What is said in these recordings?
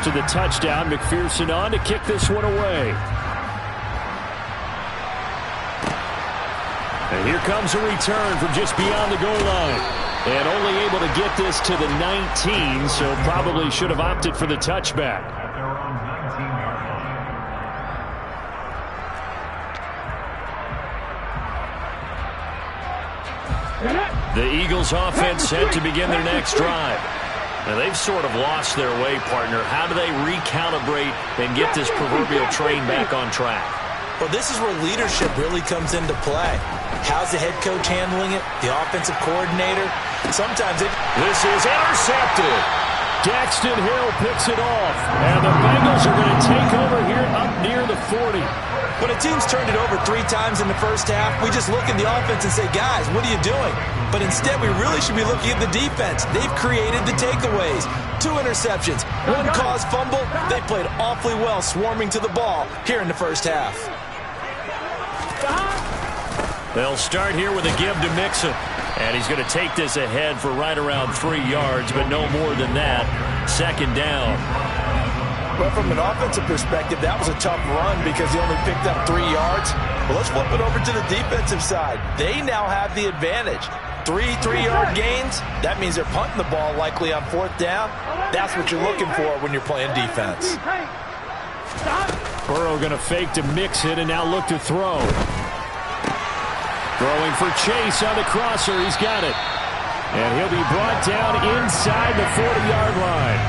to the touchdown. McPherson on to kick this one away. And here comes a return from just beyond the goal line. And only able to get this to the 19, so probably should have opted for the touchback. The Eagles offense set to begin their next drive. Now they've sort of lost their way, partner. How do they recalibrate and get this proverbial train back on track? Well, this is where leadership really comes into play. How's the head coach handling it? The offensive coordinator? Sometimes it... This is intercepted. Daxton Hill picks it off. And the Bengals are going to take over here up near the 40. When a team's turned it over 3 times in the first half, we just look at the offense and say, guys, what are you doing? But instead, we really should be looking at the defense. They've created the takeaways. 2 interceptions, 1 caused fumble. They played awfully well swarming to the ball here in the first half. They'll start here with a give to Mixon. And he's going to take this ahead for right around 3 yards, but no more than that. Second down. Well, from an offensive perspective, that was a tough run because he only picked up 3 yards. But let's flip it over to the defensive side. They now have the advantage. 3 3-yard gains, that means they're punting the ball likely on 4th down. That's what you're looking for when you're playing defense. Burrow going to fake to Mixon and now look to throw. Throwing for Chase on the crosser. He's got it. And he'll be brought down inside the 40-yard line.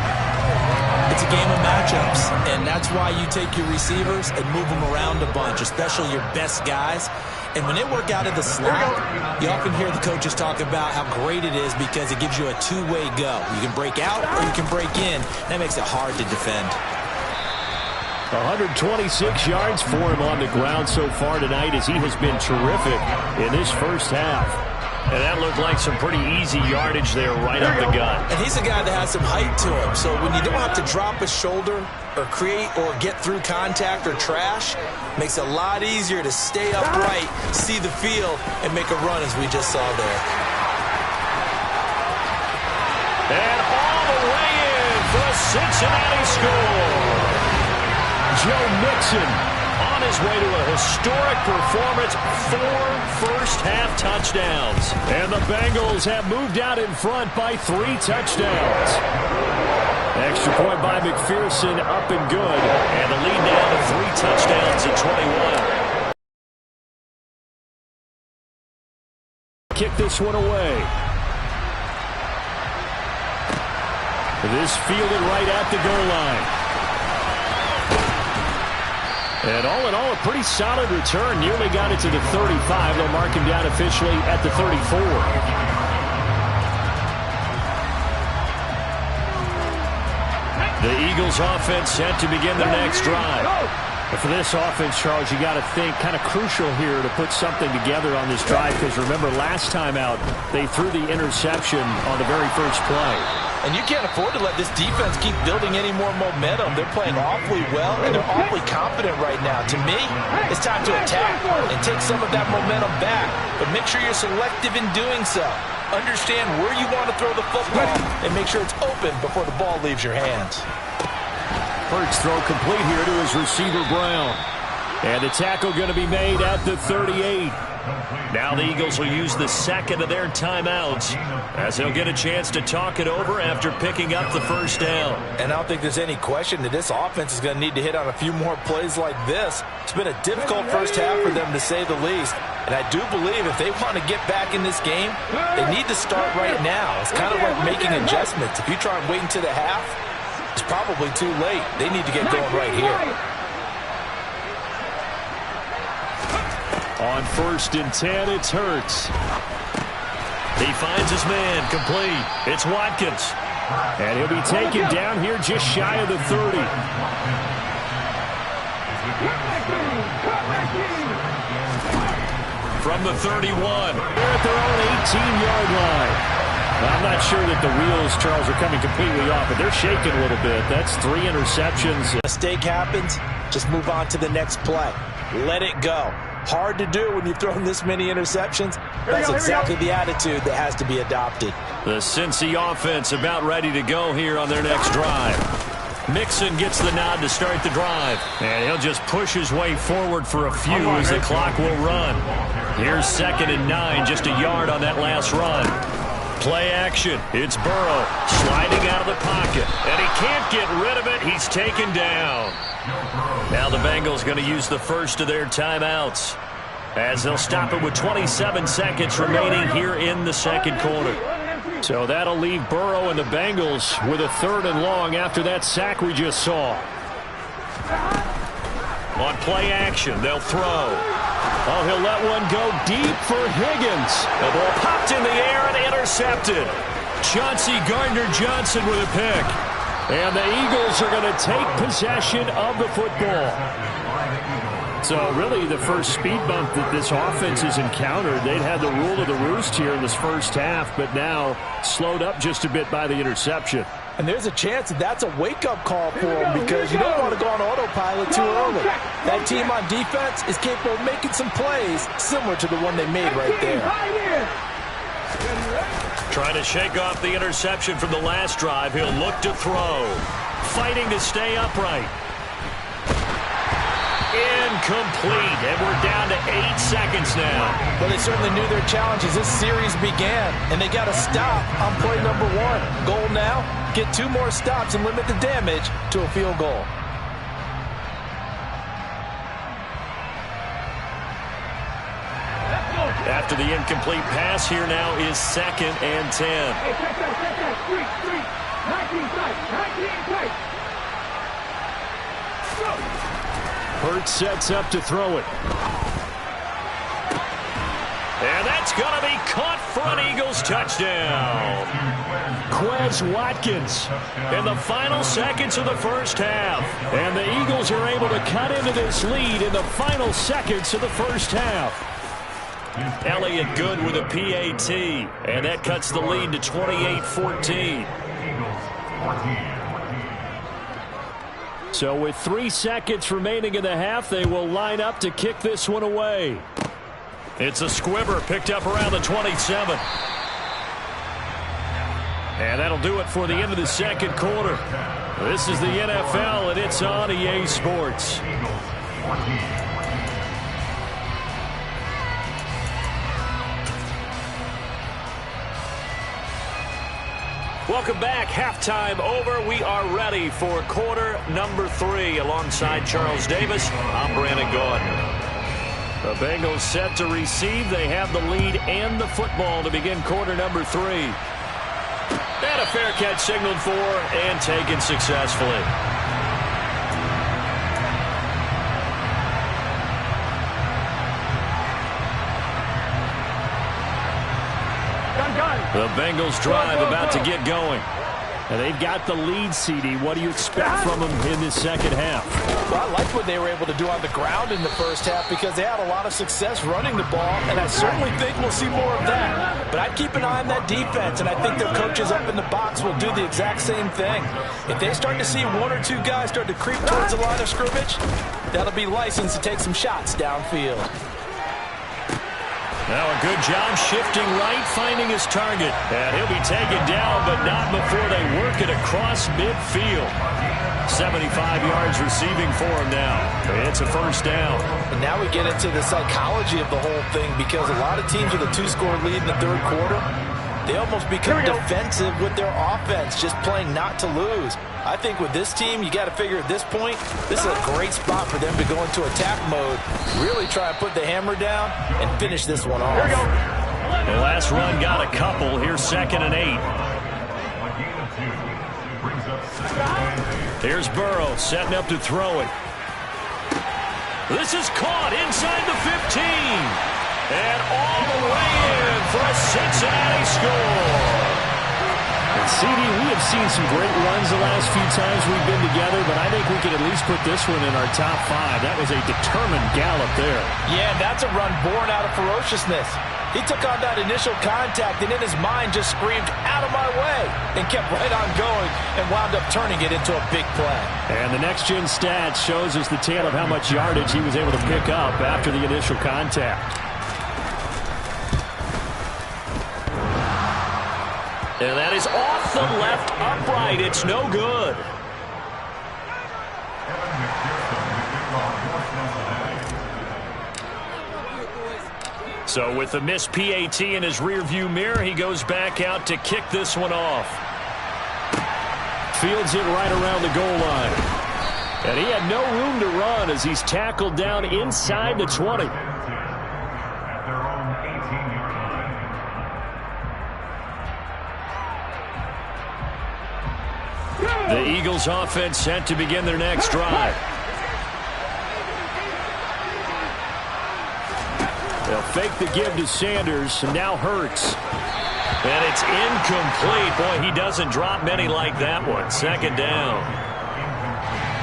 It's a game of matchups, and that's why you take your receivers and move them around a bunch, especially your best guys. And when they work out of the slot, you often hear the coaches talk about how great it is because it gives you a 2-way go. You can break out or you can break in. That makes it hard to defend. 126 yards for him on the ground so far tonight as he has been terrific in this first half. And that looked like some pretty easy yardage there right up the gut. And he's a guy that has some height to him. So when you don't have to drop a shoulder or create or get through contact or trash, makes it a lot easier to stay upright, see the field, and make a run as we just saw there. And all the way in for a Cincinnati score. Joe Mixon on his way to a historic performance, 4 first-half touchdowns. And the Bengals have moved out in front by 3 touchdowns. Extra point by McPherson, up and good. And the lead now to 3 touchdowns at 21. Kick this one away. This fielded right at the goal line. And all in all, a pretty solid return. Nearly got it to the 35. They'll mark him down officially at the 34. The Eagles offense set to begin their next drive. But for this offense, Charles, you got to think kind of crucial here to put something together on this drive because remember last time out they threw the interception on the very first play. And you can't afford to let this defense keep building any more momentum. They're playing awfully well, and they're awfully confident right now. To me, it's time to attack and take some of that momentum back. But make sure you're selective in doing so. Understand where you want to throw the football and make sure it's open before the ball leaves your hands. Hurts throw complete here to his receiver, Brown. And the tackle going to be made at the 38. Now the Eagles will use the second of their timeouts as they'll get a chance to talk it over after picking up the first down. And I don't think there's any question that this offense is going to need to hit on a few more plays like this. It's been a difficult first half for them, to say the least. And I do believe if they want to get back in this game, they need to start right now. It's kind of like making adjustments. If you try and wait until the half, it's probably too late. They need to get going right here. On 1st and 10, it's Hurts. He finds his man, complete. It's Watkins. And he'll be taken down here just shy of the 30. From the 31. They're at their own 18-yard line. I'm not sure that the wheels, Charles, are coming completely off, but they're shaking a little bit. That's 3 interceptions. Mistake happens, just move on to the next play. Let it go. Hard to do when you've thrown this many interceptions. That's exactly the attitude that has to be adopted. The Cincy offense about ready to go here on their next drive. Mixon gets the nod to start the drive. And he'll just push his way forward for a few as the clock will run. Here's 2nd and 9, just a yard on that last run. Play action. It's Burrow sliding out of the pocket. And he can't get rid of it. He's taken down. Now the Bengals going to use the first of their timeouts, as they'll stop it with 27 seconds remaining here in the second quarter. So that'll leave Burrow and the Bengals with a 3rd and long after that sack we just saw. On play action, they'll throw. Oh, he'll let one go deep for Higgins. The ball popped in the air and intercepted. Chauncey Gardner-Johnson with a pick. And the Eagles are going to take possession of the football. So really the first speed bump that this offense has encountered. They'd had the rule of the roost here in this first half, but now slowed up just a bit by the interception. And there's a chance that that's a wake-up call for them, because you don't want to go on autopilot too early. That team on defense is capable of making some plays similar to the one they made right there. Trying to shake off the interception from the last drive. He'll look to throw. Fighting to stay upright. Incomplete, and we're down to 8 seconds now. Well, they certainly knew their challenge as this series began, and they got to stop on play number 1. Goal now, get 2 more stops and limit the damage to a field goal. After the incomplete pass, here now is 2nd and 10. Hurts sets up to throw it. And that's going to be caught for an Eagles touchdown. Quez Watkins in the final seconds of the first half. And the Eagles are able to cut into this lead in the final seconds of the first half. Elliott Good with a PAT. And that cuts the lead to 28-14. So with 3 seconds remaining in the half, they will line up to kick this one away. It's a squibber picked up around the 27. And that'll do it for the end of the second quarter. This is the NFL, and it's on EA Sports. Welcome back. Halftime over. We are ready for quarter number 3. Alongside Charles Davis, I'm Brandon Gaudin. The Bengals set to receive. They have the lead and the football to begin quarter number 3. And a fair catch signaled for and taken successfully. The Bengals drive about to get going. And they've got the lead, CD. What do you expect from them in this second half? Well, I like what they were able to do on the ground in the first half, because they had a lot of success running the ball, and I certainly think we'll see more of that. But I'd keep an eye on that defense, and I think their coaches up in the box will do the exact same thing. If they start to see 1 or 2 guys start to creep towards the line of scrimmage, that'll be licensed to take some shots downfield. Now a good job shifting right, finding his target. And he'll be taken down, but not before they work it across midfield. 75 yards receiving for him now. It's a first down. And now we get into the psychology of the whole thing, because a lot of teams with a 2-score lead in the third quarter, they almost become defensive with their offense, just playing not to lose. I think with this team, you got to figure at this point, this is a great spot for them to go into attack mode, really try and put the hammer down and finish this one off. The last run got a couple. Here's 2nd and 8. Here's Burrow setting up to throw it. This is caught inside the 15. And all the way in for a Cincinnati score. And CD, we have seen some great runs the last few times we've been together, but I think we can at least put this one in our top 5. That was a determined gallop there. Yeah, that's a run born out of ferociousness. He took on that initial contact and in his mind just screamed, "Out of my way," and kept right on going and wound up turning it into a big play. And the next-gen stats shows us the tale of how much yardage he was able to pick up after the initial contact. And that is off the left upright. It's no good. So with the missed PAT in his rearview mirror, he goes back out to kick this one off. Fields it right around the goal line. And he had no room to run as he's tackled down inside the 20. The Eagles offense set to begin their next drive. They'll fake the give to Sanders, and now Hurts. And it's incomplete. Boy, he doesn't drop many like that one. Second down.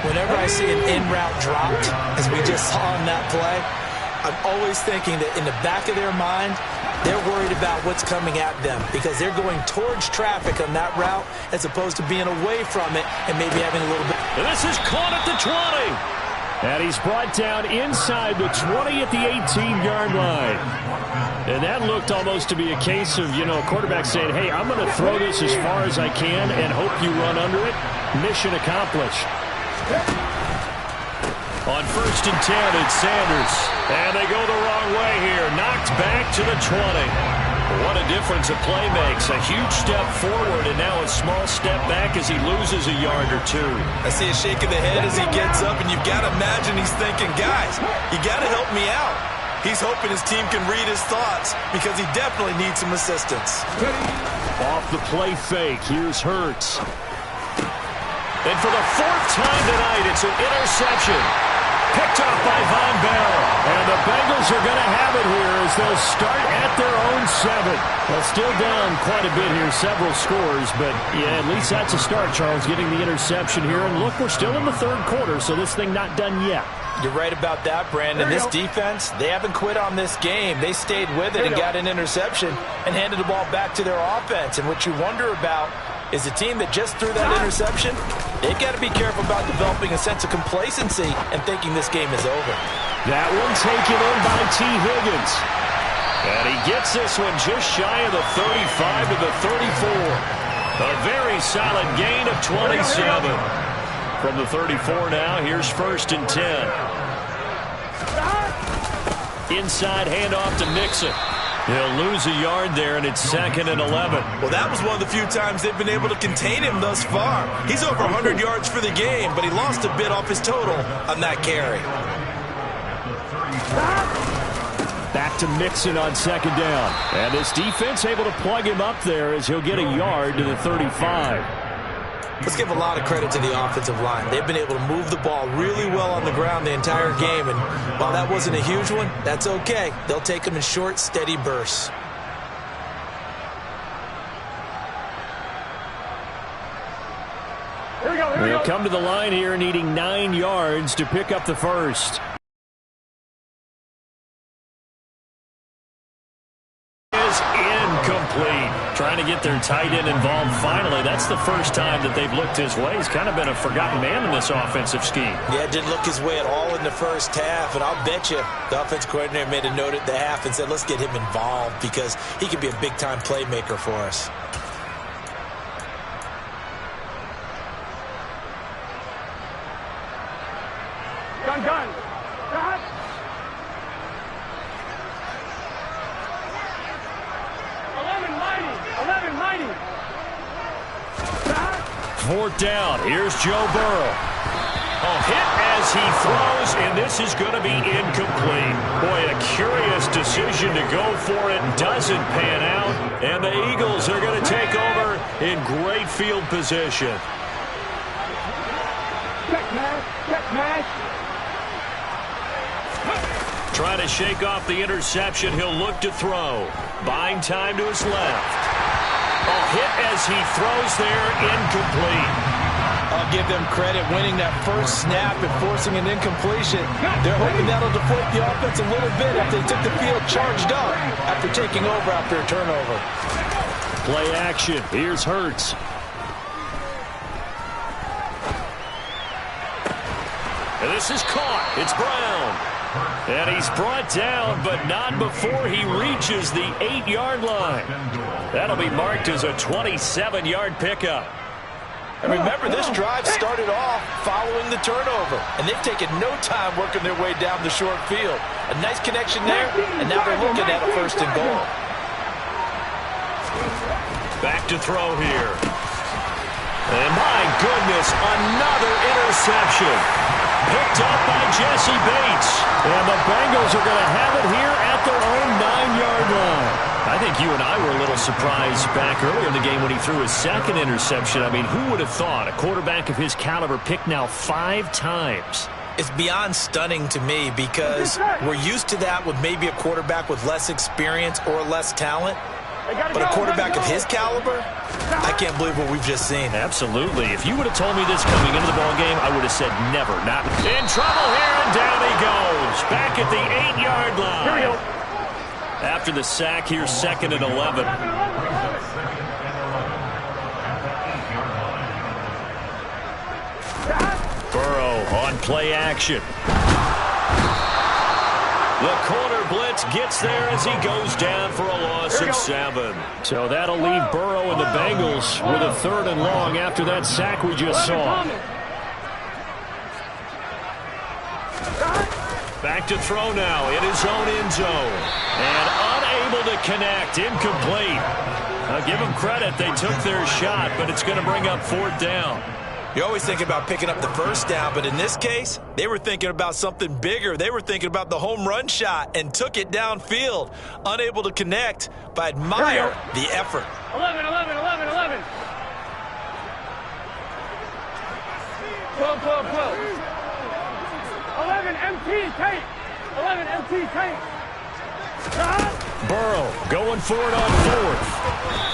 Whenever I see an in-route dropped, as we just saw on that play, I'm always thinking that in the back of their mind, they're worried about what's coming at them because they're going towards traffic on that route as opposed to being away from it and maybe having a little bit. And this is caught at the 20. And he's brought down inside the 20 at the 18-yard line. And that looked almost to be a case of, a quarterback saying, hey, I'm going to throw this as far as I can and hope you run under it. Mission accomplished. On 1st and 10, it's Sanders. And they go the wrong way here. Knocked back to the 20. What a difference a play makes. A huge step forward and now a small step back as he loses a yard or two. I see a shake of the head as he gets up, and you've got to imagine he's thinking, guys, you got to help me out. He's hoping his team can read his thoughts because he definitely needs some assistance. Off the play fake, here's Hurts. And for the 4th time tonight, it's an interception. Picked off by Von Bell. And the Bengals are going to have it here as they'll start at their own 7. Well, still down quite a bit here, several scores. But, yeah, at least that's a start, Charles, getting the interception here. And look, we're still in the 3rd quarter, so this thing not done yet. You're right about that, Brandon. This defense, they haven't quit on this game. They stayed with it and got an interception and handed the ball back to their offense. And what you wonder about is a team that just threw that interception, they've got to be careful about developing a sense of complacency and thinking this game is over. That one taken in by T. Higgins. And he gets this one just shy of the 35 to the 34. A very solid gain of 27. From the 34 now, here's 1st and 10. Inside handoff to Mixon. He'll lose a yard there, and it's 2nd and 11. Well, that was one of the few times they've been able to contain him thus far. He's over 100 yards for the game, but he lost a bit off his total on that carry. Back to Mixon on 2nd down. And this defense able to plug him up there as he'll get a yard to the 35. Let's give a lot of credit to the offensive line. They've been able to move the ball really well on the ground the entire game. And while that wasn't a huge one, that's okay. They'll take them in short, steady bursts. They'll come to the line here needing 9 yards to pick up the 1st. Incomplete. Trying to get their tight end involved finally. That's the first time that they've looked his way. He's kind of been a forgotten man in this offensive scheme. Yeah, it didn't look his way at all in the first half, and I'll bet you the offensive coordinator made a note at the half and said, let's get him involved because he could be a big-time playmaker for us. Gun. 4th down. Here's Joe Burrow. A hit as he throws, and this is going to be incomplete. Boy, a curious decision to go for it. Doesn't pan out, and the Eagles are going to take over in great field position. Trying to shake off the interception. He'll look to throw. Buying time to his left. A hit as he throws there, incomplete. I'll give them credit winning that first snap and forcing an incompletion. They're hoping that'll deflate the offense a little bit if they took the field charged up after taking over after a turnover. Play action. Here's Hurts. And this is caught. It's Brown. And he's brought down, but not before he reaches the 8-yard line. That'll be marked as a 27-yard pickup. And remember, this drive started off following the turnover, and they've taken no time working their way down the short field. A nice connection there, and now they're looking at a 1st and goal. Back to throw here. And my goodness, another interception. Picked up by Jesse Bates. And the Bengals are going to have it here at their own 9-yard line. I think you and I were a little surprised back earlier in the game when he threw his 2nd interception. I mean, who would have thought a quarterback of his caliber picked now 5 times? It's beyond stunning to me because we're used to that with maybe a quarterback with less experience or less talent. But a quarterback of his caliber, I can't believe what we've just seen. Absolutely. If you would have told me this coming into the ballgame, I would have said never. Not in trouble here, and down he goes. Back at the 8-yard line. Here we go. After the sack, here's 2nd and 11. Burrow on play action. The corner blitz gets there as he goes down for a loss of 7. So that'll leave Burrow and the Bengals with a 3rd and long after that sack we just saw. Back to throw now in his own end zone. And unable to connect, incomplete. I'll give them credit, they took their shot, but it's going to bring up 4th down. You always think about picking up the 1st down, but in this case, they were thinking about something bigger. They were thinking about the home run shot and took it downfield. Unable to connect, but I admire the effort. 11, 11, 11, 11. 12, 12, 12. 11 MT tape. 11 MT tape. Burrow going for it on 4th.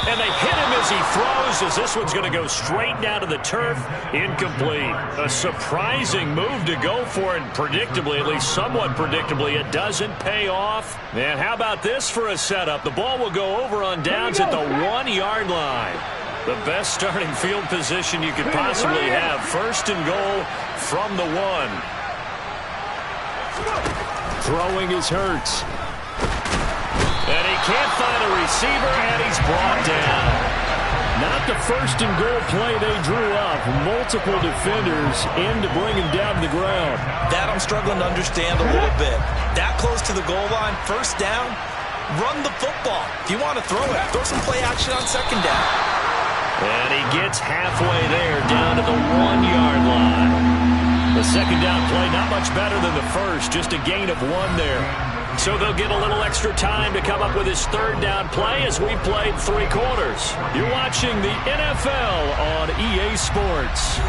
And they hit him as he throws, as this one's going to go straight down to the turf. Incomplete. A surprising move to go for it. Predictably, at least somewhat predictably, it doesn't pay off. And how about this for a setup? The ball will go over on downs at the 1-yard line. The best starting field position you could possibly have. 1st and goal from the 1. Throwing is Hurts. And he can't find a receiver, and he's brought down. Not the 1st and goal play they drew up. Multiple defenders in to bring him down to the ground. That I'm struggling to understand a little bit. That close to the goal line, 1st down, run the football. If you want to throw it, throw some play action on 2nd down. And he gets halfway there, down to the 1-yard line. The 2nd down play, not much better than the 1st, just a gain of 1 there. So they'll get a little extra time to come up with his 3rd down play as we played 3 quarters. You're watching the NFL on EA Sports.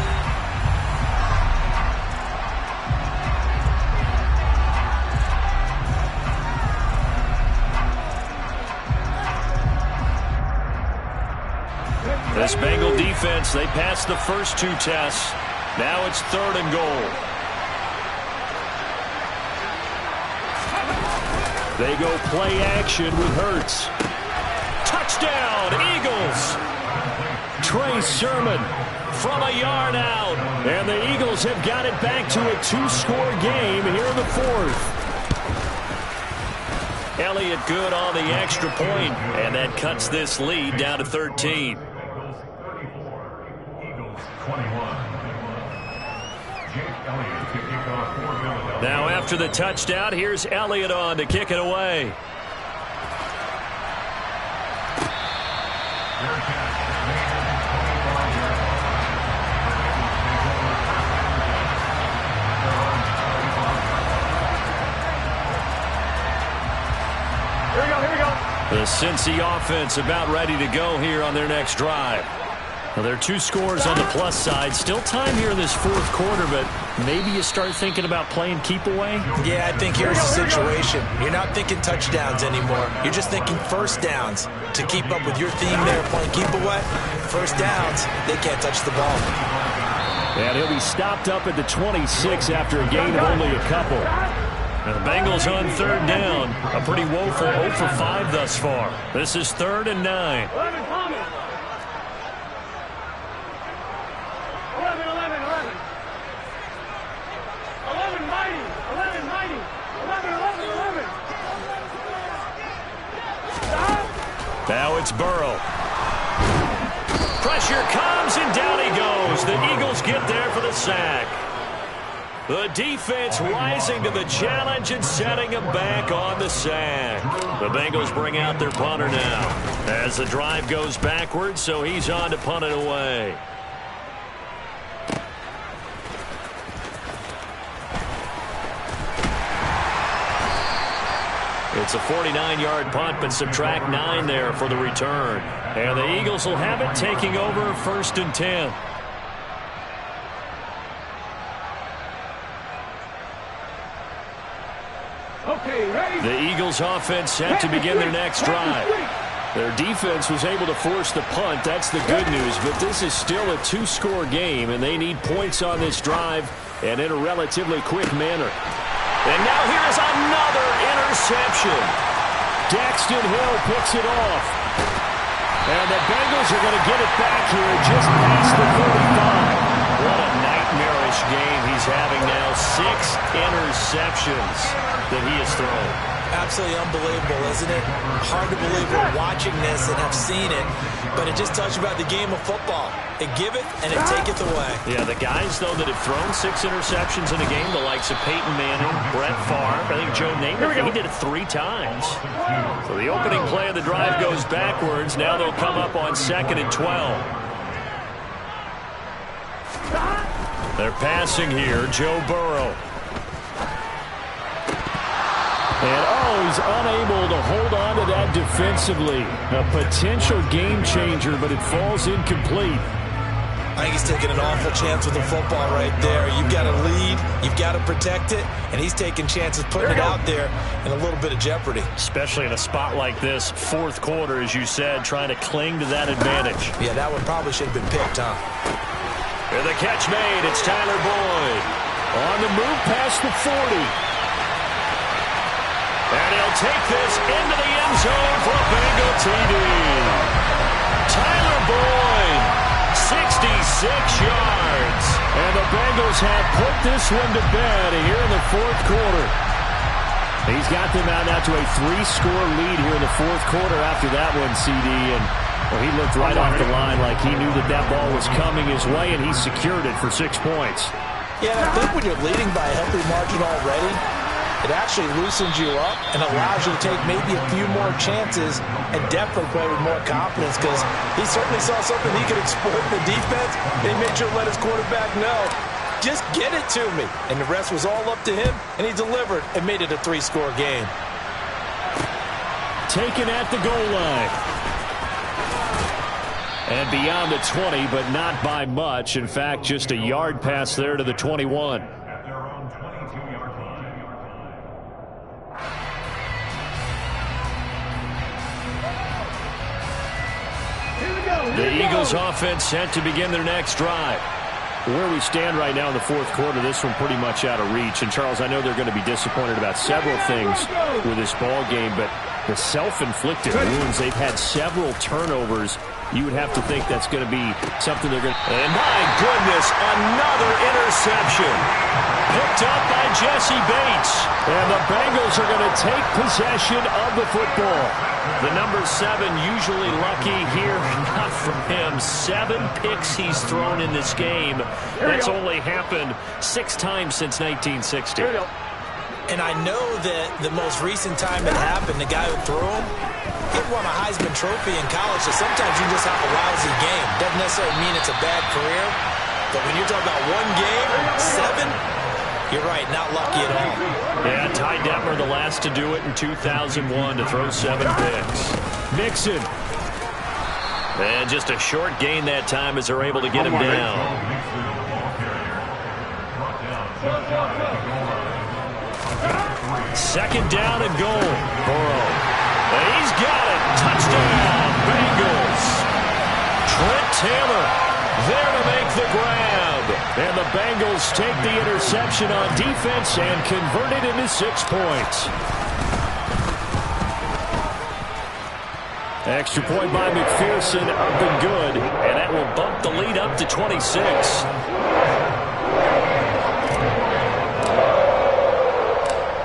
This Bengal defense, they passed the first 2 tests. Now it's 3rd and goal. They go play action with Hurts. Touchdown, Eagles! Trey Sermon from a yard out. And the Eagles have got it back to a 2-score game here in the 4th. Elliott good on the extra point, and that cuts this lead down to 13. Now after the touchdown, here's Elliott on to kick it away. Here we go, here we go. The Cincy offense about ready to go here on their next drive. Well, there are 2 scores on the plus side. Still time here in this 4th quarter, but maybe you start thinking about playing keep away? Yeah, I think here's the situation. You're not thinking touchdowns anymore. You're just thinking 1st downs. To keep up with your theme there, playing keep away, 1st downs, they can't touch the ball. And he'll be stopped up at the 26 after a gain of only a couple. And the Bengals on 3rd down. A pretty woeful 0 for 5 thus far. This is 3rd and 9. 11 Thomas. 11, 11, 11. 11 Mighty. 11 Mighty. 11, 11, 11. Stop. Now it's Burrow. Pressure comes, and down he goes. as the Eagles get there for the sack. The defense rising to the challenge and setting him back on the sack. The Bengals bring out their punter now as the drive goes backwards, so he's on to punt it away. It's a 49-yard punt, but subtract 9 there for the return. And the Eagles will have it, taking over 1st and 10. Okay, ready? The Eagles offense set to begin their next drive. Their defense was able to force the punt. That's the good news, but this is still a 2-score game, and they need points on this drive and in a relatively quick manner. And now here's another interception. Daxton Hill picks it off. And the Bengals are going to get it back here just past the 35. What a nightmarish game he's having now. 6 interceptions that he has thrown. Absolutely unbelievable, isn't it? Hard to believe we're watching this and have seen it, but it just tells you about the game of football. It giveth and it taketh away. Yeah, the guys, though, that have thrown 6 interceptions in a game, the likes of Peyton Manning, Brett Favre, I think Joe Namath, he did it 3 times. So the opening play of the drive goes backwards. Now they'll come up on 2nd and 12. They're passing here, Joe Burrow. And, he's unable to hold on to that defensively. A potential game changer, but it falls incomplete. I think he's taking an awful chance with the football right there. You've got to lead, you've got to protect it, and he's taking chances putting it out there in a little bit of jeopardy. Especially in a spot like this, 4th quarter, as you said, trying to cling to that advantage. Yeah, that one probably should have been picked, huh? And the catch made, it's Tyler Boyd. On the move past the 40. And he'll take this into the end zone for a Bengal TD. Tyler Boyd, 66 yards. And the Bengals have put this one to bed here in the 4th quarter. He's got them out now to a 3-score lead here in the 4th quarter after that one, CD. And he looked right off the line like he knew that ball was coming his way, and he secured it for 6 points. Yeah, I think when you're leading by a healthy margin already, it actually loosens you up and allows you to take maybe a few more chances and definitely play with more confidence, because he certainly saw something he could exploit in the defense, and he made sure to let his quarterback know, just get it to me. And the rest was all up to him, and he delivered and made it a 3-score game. Taken at the goal line. And beyond the 20, but not by much. In fact, just a yard pass there to the 21. The Eagles offense set to begin their next drive. Where we stand right now in the 4th quarter, this one pretty much out of reach. And, Charles, I know they're going to be disappointed about several things with this ball game, but the self-inflicted wounds, they've had several turnovers. You would have to think that's going to be something they're going to... And, my goodness, another interception. Picked up by Jesse Bates. And the Bengals are going to take possession of the football. The number 7 usually lucky here, not from him. 7 picks he's thrown in this game. That's only happened 6 times since 1960. And I know that the most recent time it happened, the guy who threw him, he won a Heisman Trophy in college, so sometimes you just have a lousy game. Doesn't necessarily mean it's a bad career, but when you're talking about one game, 7, you're right, not lucky at all. Yeah, Ty Detmer, the last to do it in 2001, to throw 7 picks. Mixon. And just a short gain that time as they're able to get him down. Second down and goal. Burrow. And he's got it. Touchdown, Bengals. Trent Taylor there to make the grab. And the Bengals take the interception on defense and convert it into 6 points. Extra point by McPherson, up and good. And that will bump the lead up to 26.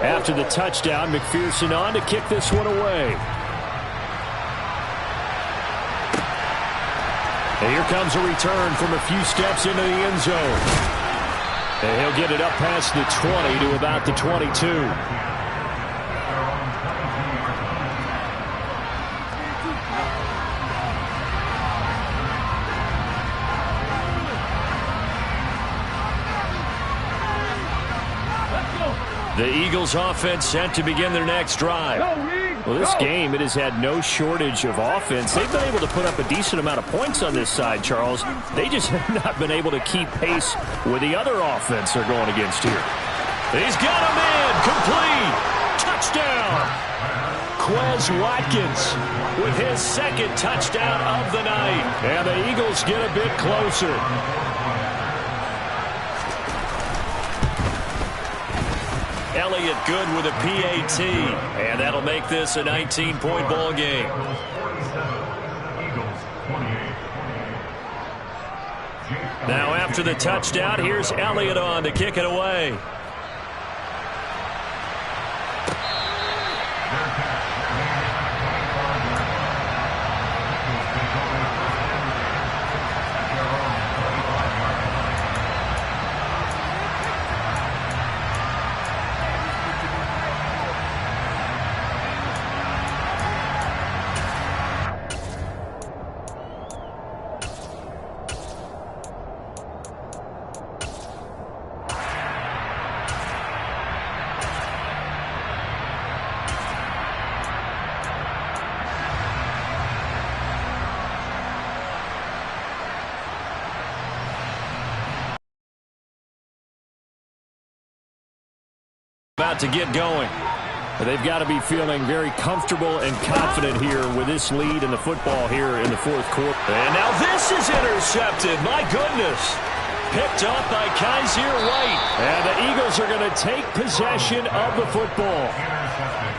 After the touchdown, McPherson on to kick this one away. And here comes a return from a few steps into the end zone. And he'll get it up past the 20 to about the 22. The Eagles offense set to begin their next drive. Well, this game, it has had no shortage of offense. They've been able to put up a decent amount of points on this side, Charles. They just have not been able to keep pace with the other offense they're going against here. He's got him in. Complete. Touchdown. Quez Watkins with his second touchdown of the night. And the Eagles get a bit closer. Elliott good with a PAT, and that'll make this a 19-point ball game. Now after the touchdown, here's Elliott on to kick it away. About to get going. They've got to be feeling very comfortable and confident here with this lead in the football here in the fourth quarter. And now this is intercepted. My goodness. Picked up by Kaiser White. And the Eagles are going to take possession of the football.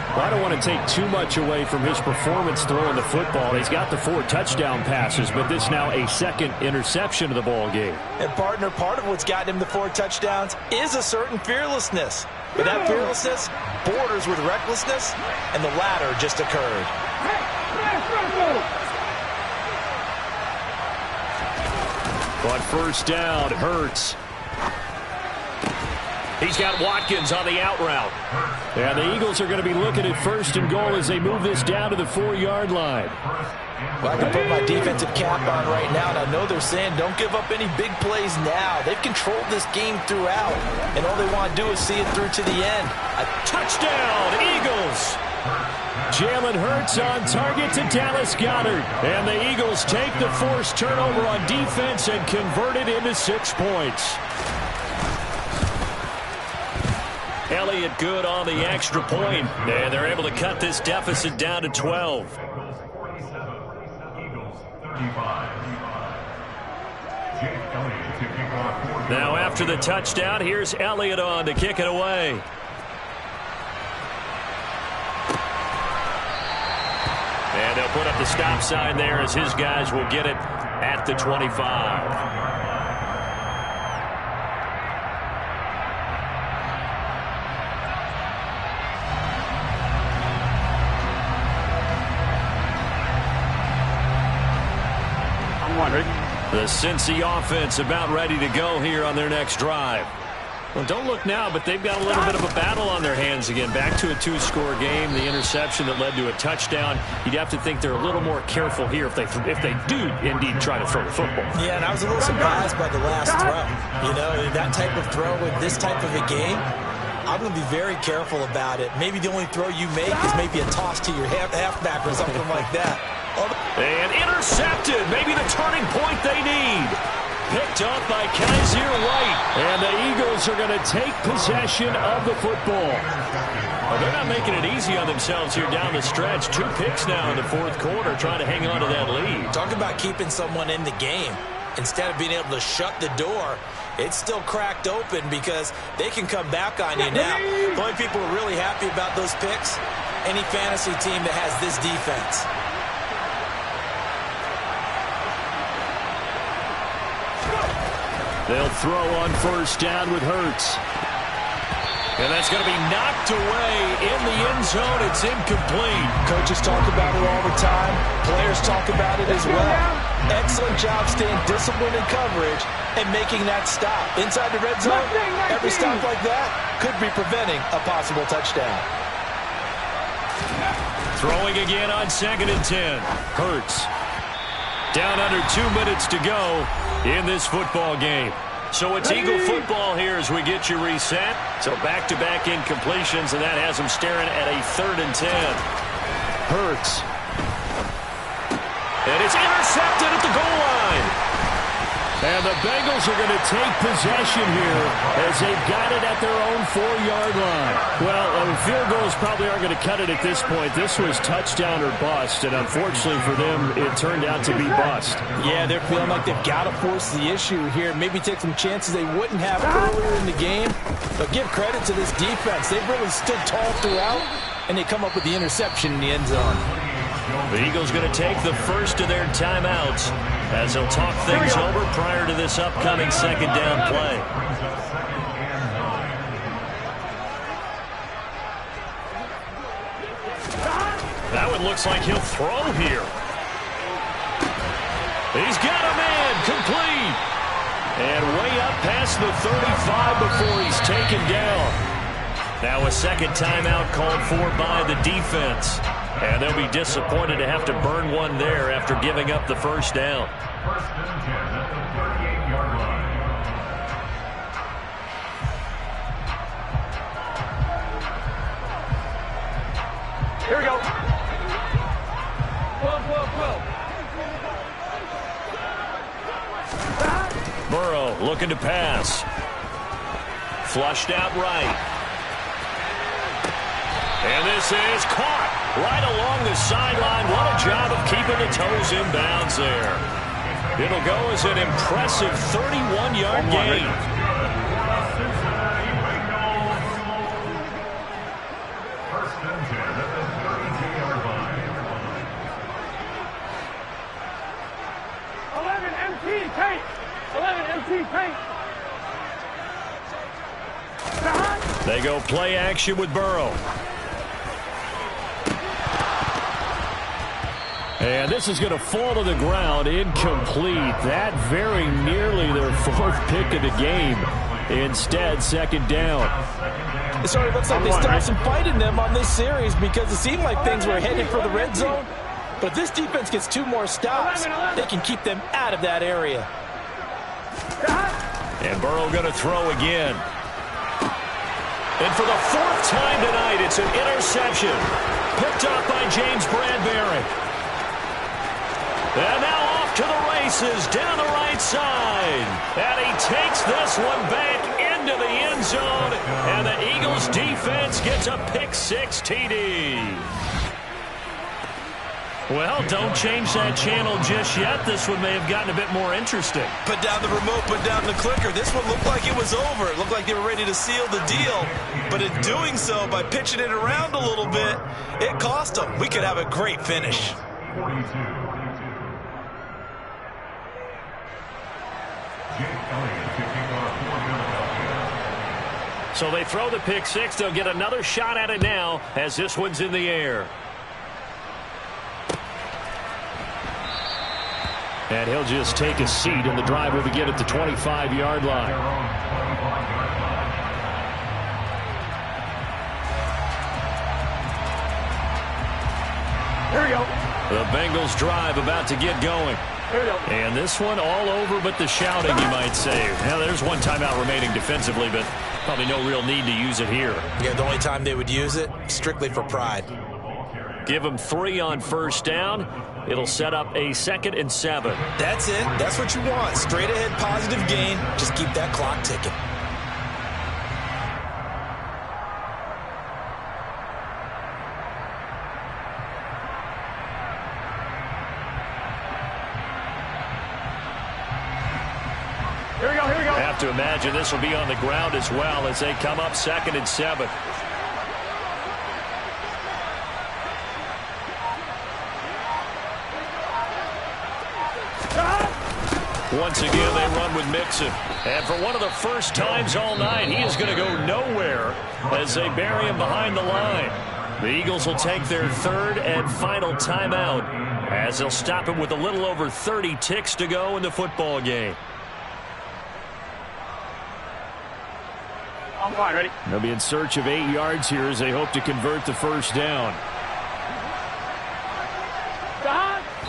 Well, I don't want to take too much away from his performance throwing the football. He's got the 4 touchdown passes, but this now a second interception of the ball game. And partner, part of what's gotten him the 4 touchdowns is a certain fearlessness. But that fearlessness borders with recklessness, and the latter just occurred. On first down, Hurts. He's got Watkins on the out route. And the Eagles are going to be looking at first and goal as they move this down to the 4-yard line. Well, I can put my defensive cap on right now, and I know they're saying don't give up any big plays now. They've controlled this game throughout, and all they want to do is see it through to the end. A touchdown, Eagles! Jalen Hurts on target to Dallas Goedert. And the Eagles take the forced turnover on defense and convert it into 6 points. Elliott good on the extra point, and they're able to cut this deficit down to 12. Now after the touchdown, here's Elliott on to kick it away. And they'll put up the stop sign there as his guys will get it at the 25. The Cincy offense about ready to go here on their next drive. Well, don't look now, but they've got a little bit of a battle on their hands again. Back to a 2-score game. The interception that led to a touchdown. You'd have to think they're a little more careful here if they do indeed try to throw the football. Yeah, and I was a little surprised by the last throw. You know, that type of throw with this type of a game, I'm going to be very careful about it. Maybe the only throw you make is maybe a toss to your halfback or something like that. And intercepted. Maybe the turning point they need. Picked up by Kaiser White. And the Eagles are going to take possession of the football. Well, they're not making it easy on themselves here down the stretch. 2 picks now in the fourth quarter trying to hang on to that lead. Talk about keeping someone in the game. Instead of being able to shut the door, it's still cracked open because they can come back on you now. The only people who are really happy about those picks, any fantasy team that has this defense. They'll throw on first down with Hurts. And that's going to be knocked away in the end zone. It's incomplete. Coaches talk about it all the time. Players talk about it as well. Excellent job staying disciplined in coverage and making that stop. Inside the red zone, every stop like that could be preventing a possible touchdown. Throwing again on 2nd and 10. Hurts. Down under 2 minutes to go in this football game. So it's Eagle football here as we get you reset. So back-to-back incompletions, and that has them staring at a 3rd and 10. Hurts. And it's intercepted at the goal line. And the Bengals are going to take possession here as they've got it at their own 4-yard line. Well, field goals probably aren't going to cut it at this point. This was touchdown or bust, and unfortunately for them, it turned out to be bust. Yeah, they're feeling like they've got to force the issue here. Maybe take some chances they wouldn't have earlier in the game. But give credit to this defense. They've really stood tall throughout, and they come up with the interception in the end zone. The Eagles going to take the first of their timeouts as they'll talk things over prior to this upcoming 2nd down play. That one looks like he'll throw here. He's got a man complete. And way up past the 35 before he's taken down. Now a 2nd timeout called for by the defense. And they'll be disappointed to have to burn one there after giving up the first down. Here we go. 12. Burrow looking to pass. Flushed out right. And this is caught right along the sideline. What a job of keeping the toes in bounds there. It'll go as an impressive 31-yard gain. They go play action with Burrow. And this is going to fall to the ground, incomplete. That very nearly their 4th pick of the game. Instead, 2nd down. It sort of looks like they stopped some fighting them on this series because it seemed like things were headed for the red zone. But if this defense gets 2 more stops, they can keep them out of that area. And Burrow going to throw again. And for the 4th time tonight, it's an interception. Picked up by James Bradbury. And now off to the races down the right side. And he takes this one back into the end zone. And the Eagles defense gets a pick-6 TD. Well, don't change that channel just yet. This one may have gotten a bit more interesting. Put down the remote, put down the clicker. This one looked like it was over. It looked like they were ready to seal the deal. But in doing so, by pitching it around a little bit, it cost them. We could have a great finish. 42. So they throw the pick-6. They'll get another shot at it now as this one's in the air. And he'll just take a seat, and the drive will begin at the 25-yard line. Here we go. The Bengals drive about to get going. Here we go. And this one all over but the shouting, you might say. Now, there's one timeout remaining defensively, but probably no real need to use it here. Yeah, the only time they would use it, strictly for pride. Give them 3 on 1st down. It'll set up a 2nd and 7. That's it. That's what you want. Straight ahead positive gain. Just keep that clock ticking. Here we go, here we go. I have to imagine this will be on the ground as well as they come up 2nd and 7. Once again, they run with Mixon. And for one of the first times all night, he is going to go nowhere as they bury him behind the line. The Eagles will take their 3rd and final timeout as they'll stop it with a little over 30 ticks to go in the football game. I'm fine, ready? They'll be in search of 8 yards here as they hope to convert the first down.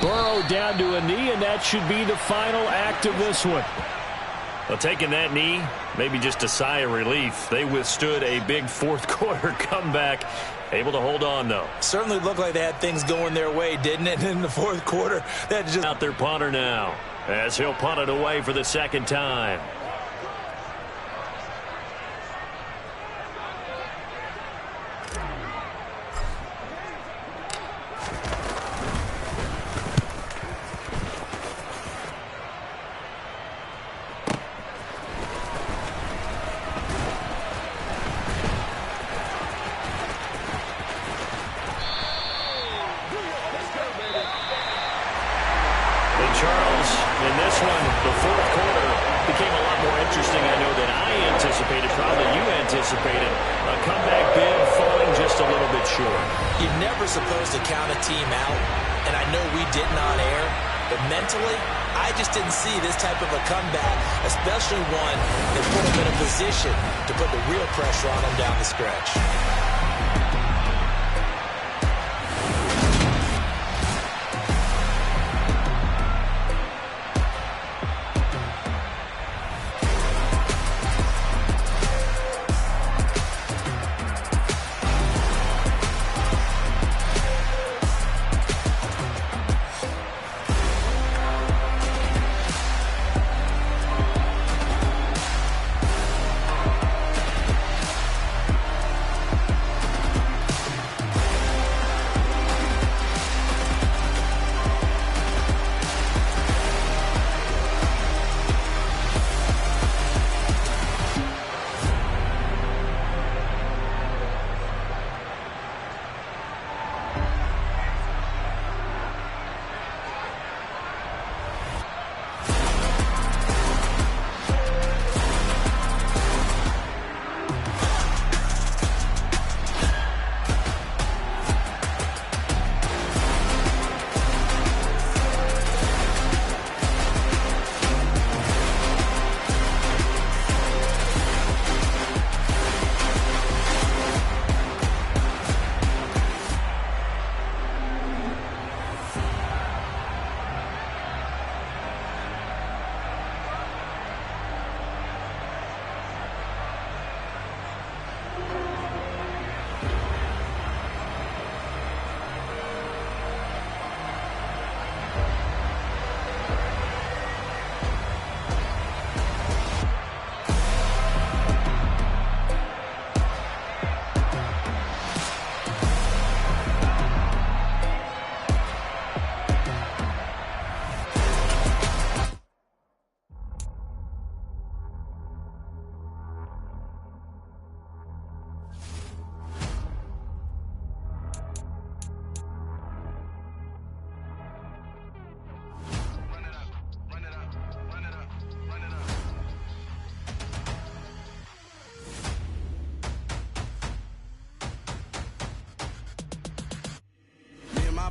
Burrow down to a knee, and that should be the final act of this one. Well, taking that knee, maybe just a sigh of relief. They withstood a big fourth quarter comeback. Able to hold on, though. Certainly looked like they had things going their way, didn't it? In the fourth quarter, that just out their punter now, as he'll punt it away for the second time. Charles, in this one, the fourth quarter became a lot more interesting, I know, than I anticipated, probably you anticipated. A comeback bid falling just a little bit short. You're never supposed to count a team out, and I know we didn't on air, but mentally, I just didn't see this type of a comeback, especially one that put them in a position to put the real pressure on them down the stretch.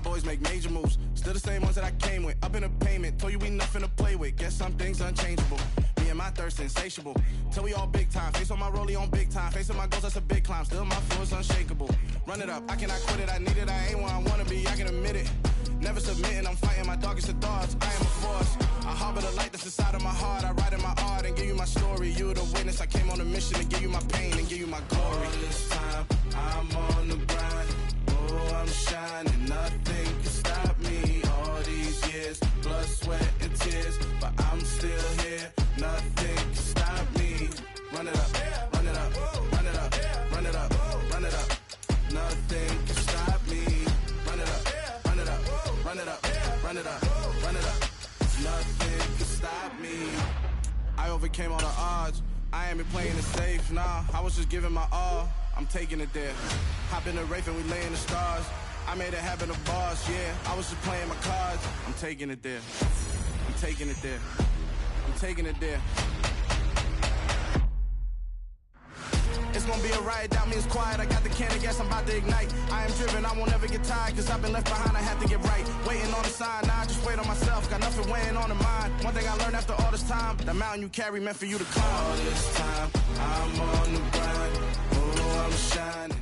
Boys make major moves, still the same ones that I came with. Up in a payment, told you we nothing to play with. Guess some things unchangeable. Me and my thirst insatiable. Till we all big time. Face on my rollie on big time. Facing my goals, that's a big climb. Still my flow is unshakable. Run it up, I cannot quit it. I need it, I ain't where I wanna be. I can admit it. Never submitting, I'm fighting my darkest of thoughts. I am a force. I harbor the light that's inside of my heart. I write in my art and give you my story. You the witness. I came on a mission to give you my pain and give you my glory. All this time, I'm on the grind. Oh, I'm shining. Nothing can stop me. All these years, blood, sweat, and tears, but I'm still here. Nothing can stop me. Run it up, run it up, run it up, run it up, run it up. Nothing can stop me. Run it up, run it up, run it up, run it up, run it up. Nothing can stop me. I overcame all the odds. I ain't been playing it safe, nah. I was just giving my all. I'm taking it there. Hop in the Wraith and we lay in the stars. I made it happen to bars, yeah. I was just playing my cards. I'm taking it there. I'm taking it there. I'm taking it there. It's gonna be a riot, doubt me it's quiet. I got the can of gas, I'm about to ignite. I am driven, I won't ever get tired, cause I've been left behind, I have to get right. Waiting on the sign, now I just wait on myself. Got nothing weighing on the mind. One thing I learned after all this time, the mountain you carry meant for you to climb. All this time, I'm on the grind. Oh, I'm shining.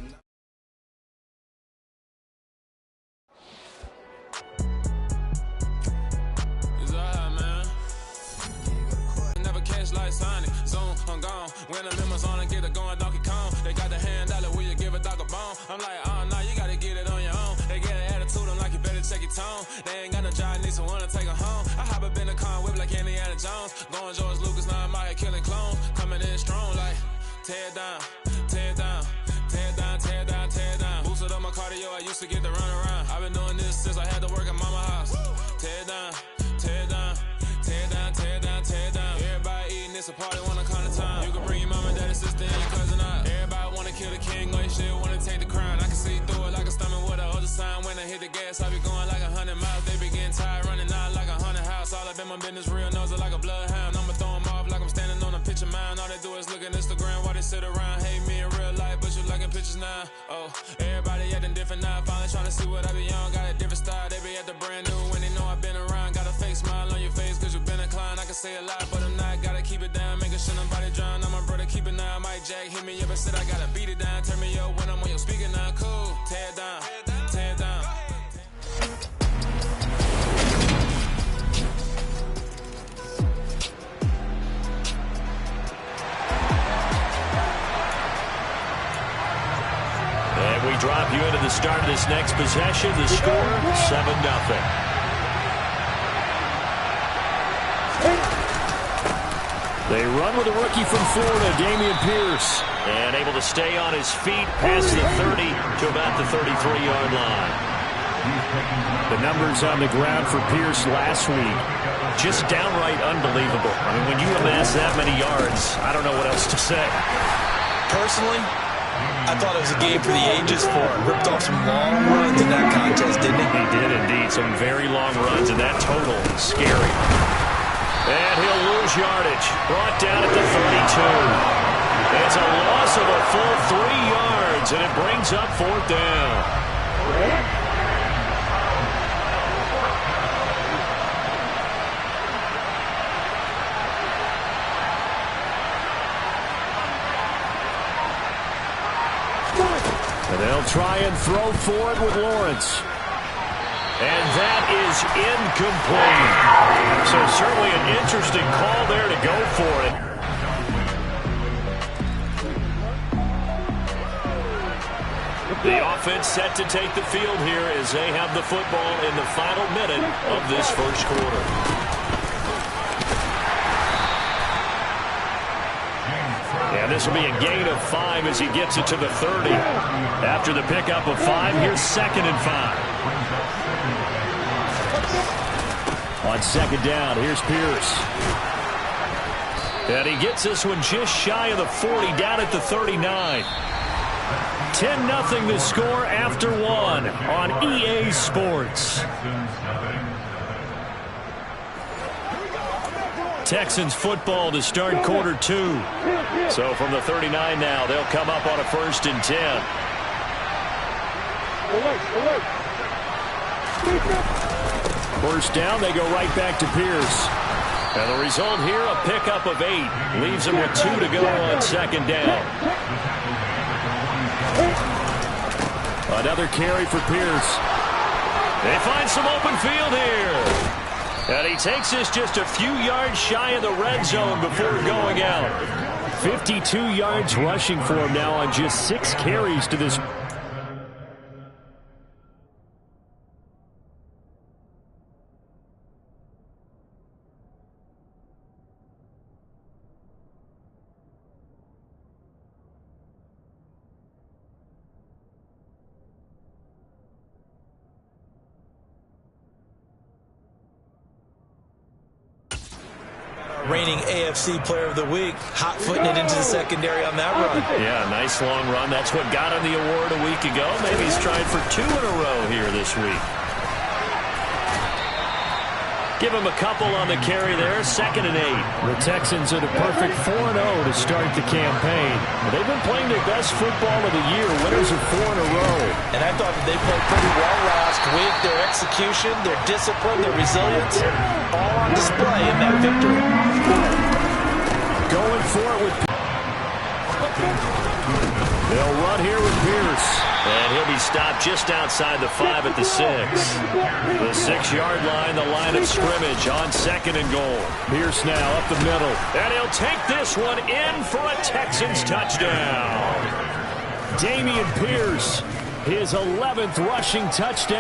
Like Sonic, zone, I'm gone. When the lemons on and get it going, Donkey Kong. They got the hand dollar, will you give a dog a bone? I'm like, oh no, you gotta get it on your own. They get an attitude, I'm like, you better check your tone. They ain't got no job, need someone to take her home. I hop up in the car, whip like Indiana Jones. Going George Lucas, now I'm out here killing clones. Coming in strong, like, tear down, tear down, tear down, tear down, tear down. Boosted up my cardio, I used to get to run around. I've been doing this since I had to work at mama house. Tear down, tear down, tear down, tear down, tear down. Everybody eating, it's a party, wanna come to time. You can bring your mama, daddy, sister, and your cousin out. Everybody wanna kill the king, or you shit wanna take the crown. I can see through it like a stomach with a other sign. When I hit the gas, I be going like 100 miles. They be getting tired, running out like 100 house. All up in my business, real nose it like a bloodhound. I'ma throw 'em off like I'm standing on a picture mound. All they do is look at Instagram while they sit around. Hate me in real life, but you liking pictures now. Oh, everybody acting different now. Finally trying to see what I be on. Got a different style, they be at the brand new when they know I've been around. Got a fake smile on your face, cause you been inclined. I can say a lot, but I'm not. Gotta keep it down, making sure nobody drown. I'm my brother, keep it now. Mike Jack hit me up and said I gotta beat it down. Turn me up when I'm on your speaker now. Cool, tear down, tear down. And we drop you into the start of this next possession. The score, 7-0. They run with a rookie from Florida, Dameon Pierce, and able to stay on his feet past the 30 to about the 33-yard line. The numbers on the ground for Pierce last week, just downright unbelievable. I mean, when you amass that many yards, I don't know what else to say. Personally, I thought it was a game for the ages for him. Ripped off some long runs in that contest, didn't he? He did indeed. Some very long runs, and that total is scary. And he'll lose yardage. Brought down at the 32. It's a loss of a full 3 yards, and it brings up 4th down. And they'll try and throw for it with Lawrence. And that is incomplete. So certainly an interesting call there to go for it. The offense set to take the field here as they have the football in the final minute of this first quarter. And this will be a gain of 5 as he gets it to the 30. After the pickup of 5, here's 2nd and 5. On 2nd down, here's Pierce. And he gets this one just shy of the 40, down at the 39. 10-0 the score after 1 on EA Sports. Texans football to start quarter 2. So from the 39 now, they'll come up on a 1st and 10. First down, they go right back to Pierce. And the result here, a pickup of 8. Leaves him with 2 to go on 2nd down. Another carry for Pierce. They find some open field here. And he takes this just a few yards shy of the red zone before going out. 52 yards rushing for him now on just 6 carries to this. Reigning AFC Player of the Week, hot-footing it into the secondary on that run. Yeah, nice long run. That's what got him the award a week ago. Maybe he's trying for 2 in a row here this week. Give him a couple on the carry there, 2nd and 8. The Texans at a perfect 4-0 to start the campaign. They've been playing their best football of the year, winners of 4 in a row. And I thought that they played pretty well last week. Their execution, their discipline, their resilience, all on display in that victory. Going for it with... They'll run here with Pierce. And he'll be stopped just outside the 5 at the 6. The 6-yard line, the line of scrimmage on 2nd and goal. Pierce now up the middle. And he'll take this one in for a Texans touchdown. Dameon Pierce, his 11th rushing touchdown.